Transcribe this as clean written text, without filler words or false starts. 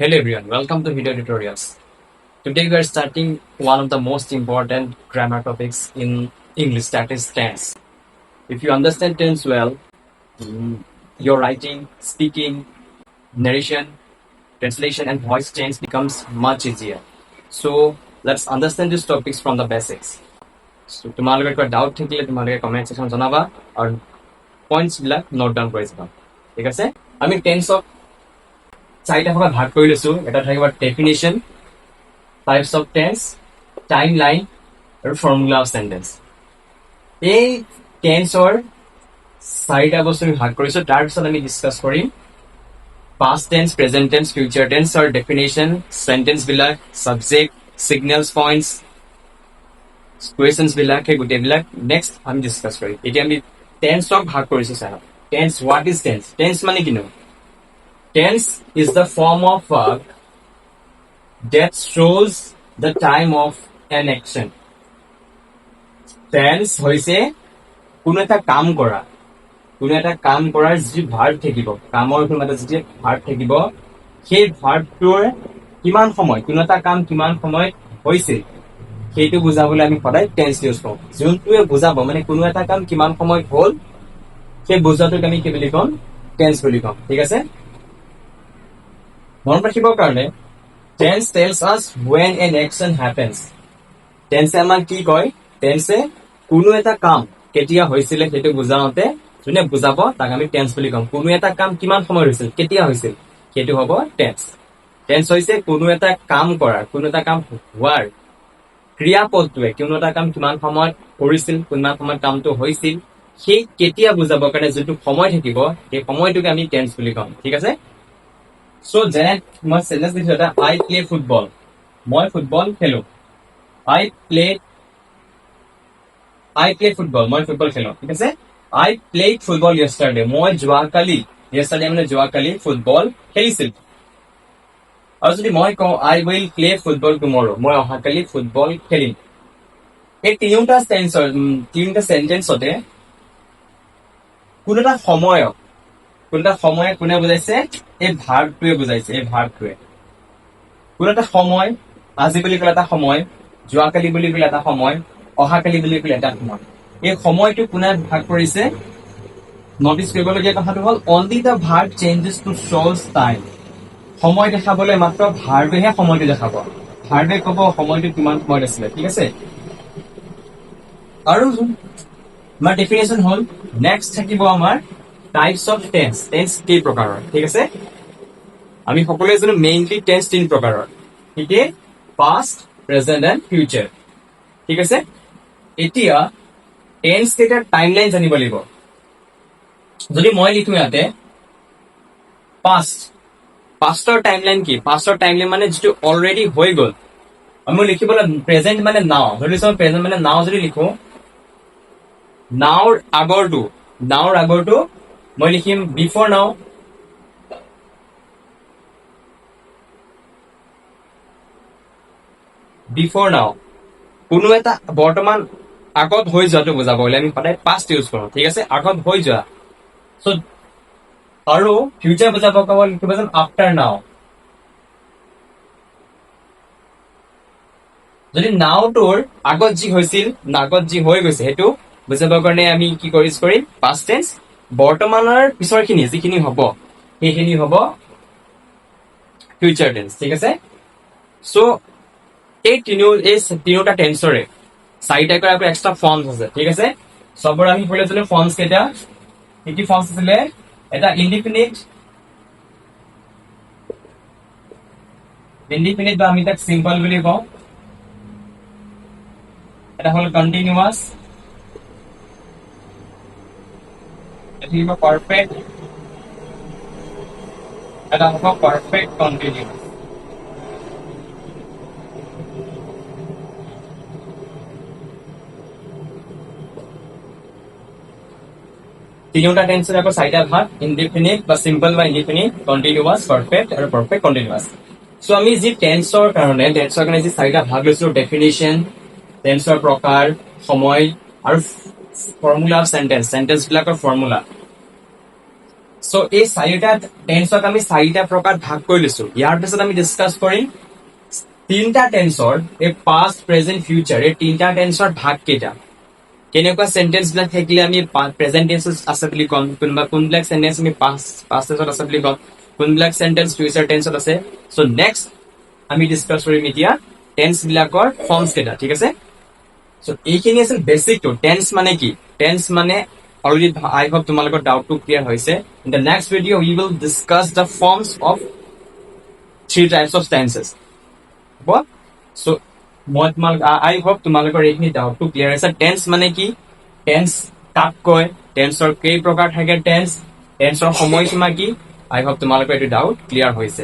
Hello everyone, welcome to video tutorials. Today we are starting one of the most important grammar topics in English, that is tense. If you understand tense well, your writing, speaking, narration, translation and voice change becomes much easier. So let's understand these topics from the basics. So তোমালোকৰ কিবা doubt থাকিলে তোমালোকে comment section জনাবা আৰু points বিলাক note down কৰি যাবা ঠিক আছে আমি টেন্সক চাৰিটা ভাগত ভাগ কৰি লৈছো এটা থাকিব definition types of tense timeline আৰু ফৰ্মুলা অফ সেন্টেন্স এই টেন্সৰ চাৰিটা বস্তু আমি ভাগ কৰিছো তাৰ পিছত আমি ডিসকাস কৰিম past tense present tense future tense or definition sentence bilak subject signals points questions bilak he gote bilak next আমি ডিসকাস কৰিম এতিয়া আমি tense ক ভাগ কৰিছো sir tense what is tense tense মানে কিনো tense is the form of verb that shows the time of an action tense hoise কোনো এটা কাম কৰা কোনো এটা কাম কৰাৰ যি ভাৰ্ব থাকিব কামৰ কোনোটা যি ভাৰ্ব থাকিব সেই ভাৰ্বটোৰ কিমান সময় কোনো এটা কাম কিমান সময় হৈছে সেইটো বুজাবলৈ আমি সদায় টেন্স ইউজ কৰোঁ যোনটোৱে বুজাব মানে কোনো এটা কাম কিমান সময় হ'ল সেই বুজাটোক আমি কি বুলি কম টেন্স বুলি কম ঠিক আছে মনত ৰাখিবৰ কাৰণে tense tells us when an action happens টেন্সে আমাক কি কয় টেন্সে কোনো এটা কাম কেতিয়া হৈছিল সেইটো বুজাওঁতে যোনে বুজাব তাক আমি টেন্স বুলি কম কোনো এটা কাম কিমান সময় হৈছিল কেতিয়া হৈছিল সেইটো হ'ব টেন্স টেন্স হৈছে কোনো এটা কাম কৰা কোনো এটা কাম হোৱাৰ ক্ৰিয়াপদটোৱে কোনো এটা কাম কিমান সময়ত কৰিছিল কিমান সময়ত কামটো হৈছিল সেই কেতিয়া বুজাবৰ কাৰণে যেটো সময় থাকিব সেই সময়টোকে আমি টেন্স বুলি কম ঠিক আছে সো যেনে মই সেন্টেন্স দিছো এটা আই প্লে ফুটবল মই ফুটবল খেলো আই প্লে ফুটবল মই ফুটবল খেলো ঠিক আছে I played football yesterday. মই যোৱাকালি yesterday মানে যোৱাকালি ফুটবল খেলিছিল আৰু যদি মই কওঁ I will play football tomorrow মই অহাকালি ফুটবল খেলিম এই তিনিটা সেন্টেন্সতে কোনোটা সময় কোনে বুজাইছে এই ভাৰ্বটোৱে বুজাইছে এই ভাৰ্বটোৱে কোনোটা সময় আজি বুলি ক'লে এটা সময় যোৱাকালি বুলি ক'লে এটা সময় অহাকালি বুলি ক'লে এটা সময় এই সময়টো কোনে ভাগ কৰিছে নটিস কৰিবলগীয়া কথাটো হ'ল only the verb changes to shows time সময় দেখাবলৈ মাত্ৰ ভাৰ্বেহে সময়টো দেখাব ভাৰ্বে ক'ব সময়টো কিমান সময় আছিল ঠিক আছে আৰু আমাৰ ডেফিনেশ্যন হ'ল নেক্সট থাকিব আমাৰ টাইপছ অফ টেন্স টেন্স কি প্ৰকাৰৰ ঠিক আছে আমি সকলোৱে জানো মেইনলি টেন্স তিন প্ৰকাৰৰ ঠিক আছে past present and future ঠিক আছে এতিয়া টেন্স কেইটা টাইমলাইন জানিব লাগিব যদি মই লিখো ইয়াতে পাষ্টৰ টাইমলাইন কি পাষ্টৰ টাইমলাইন মানে যেটো অলৰেডি হৈ গল আমি লিখিবলৈ প্ৰেজেন্ট মানে নাও যদি মই প্ৰেজেন্ট মানে নাও যদি লিখো নাওৰ আগৰটো মই লিখিম বিফৰ নাও কোনো এটা বৰ্তমান আগত হৈ যোৱাটো বুজাব হলে আমি সদায় পাষ্ট ইউজ কৰো ঠিক আছে আগত হৈ যোৱা সো আৰু ফিউচাৰ বুজাব ক'ব লিখিব যেন আফটাৰ নাও যদি নাওটোৰ আগত যি হৈছিল আগত যি হৈ গৈছে সেইটো বুজাবৰ কাৰণে আমি কি কৰিম পাষ্ট টেন্স বৰ্তমানৰ পিছৰখিনি যিখিনি হ'ব সেইখিনি হ'ব ফিউচাৰ টেন্স ঠিক আছে সো এই তিনিটা টেন্সৰে চাৰিটা কৰা আকৌ এক্সট্ৰা ফৰ্মছ আছে ঠিক আছে সবৰ আমি পঢ়িলে জানো ফৰ্মছ কেইটা কি ফৰ্মছ আছিলে এটা ইনডিফিনিট বা আমি তাক সিম্পল বুলি কওঁ এটা হ'ল কন্টিনিউয়াস এটা হ'ব পারফেক্ট এটা হ'ব পারফেক্ট কন্টিনিউয়াস তিনিটা টেন্সৰ আকৌ চাৰিটা ভাগ ইনডিফিনিট বা সিম্পল বা ইনডিফিনিট কন্টিনিউয়াস পাৰফেক্ট আৰু পাৰফেক্ট কন্টিনিউয়াস সো আমি যি টেন্সৰ কাৰণে যি চাৰিটা ভাগ লৈছো ডেফিনিশ্যন টেন্সৰ প্ৰকাৰ সময় আৰু ফৰ্মুলা অফ সেন্টেন্স বিলাকৰ ফৰ্মুলা সো এই চাৰিটা টেন্সক আমি চাৰিটা প্ৰকাৰ ভাগ কৰি লৈছো ইয়াৰ পিছত আমি ডিসকাস কৰিম তিনটা টেন্সৰ এই পাষ্ট প্ৰেজেন্ট ফিউচাৰ এই তিনটা টেন্সৰ ভাগ কেইটা কেনেকুৱা সেন্টেন্স বিলাক থাকিলে আমি প্ৰেজেন্ট টেন্স আছে বুলি কম কোনবিলাক সেন্টেন্স আমি পাষ্ট টেন্সত আছে বুলি কম কোনবিলাক সেন্টেন্স ফিউচাৰ টেন্সত আছে সো নেক্সট আমি ডিসকাস কৰিম এতিয়া টেন্স বিলাকৰ ফৰ্মস কেইটা ঠিক আছে সো এইখিনি আছিল বেসিক টু টেন্স মানে কি টেন্স মানে already I hope তোমালোকৰ ডাউট টু ক্লিয়াৰ হৈছে in the next video we will discuss the forms of three types of tenses what so মই তোমালোক I hope তোমালোকৰ এইখিনি ডাউট টু ক্লিয়াৰ হৈছে টেন্স মানে কি টেন্স কাক কয় টেন্সৰ কেই প্ৰকাৰ থাকে টেন্সৰ সময়সীমা কি I hope তোমালোকৰ এইটো ডাউট ক্লিয়াৰ হৈছে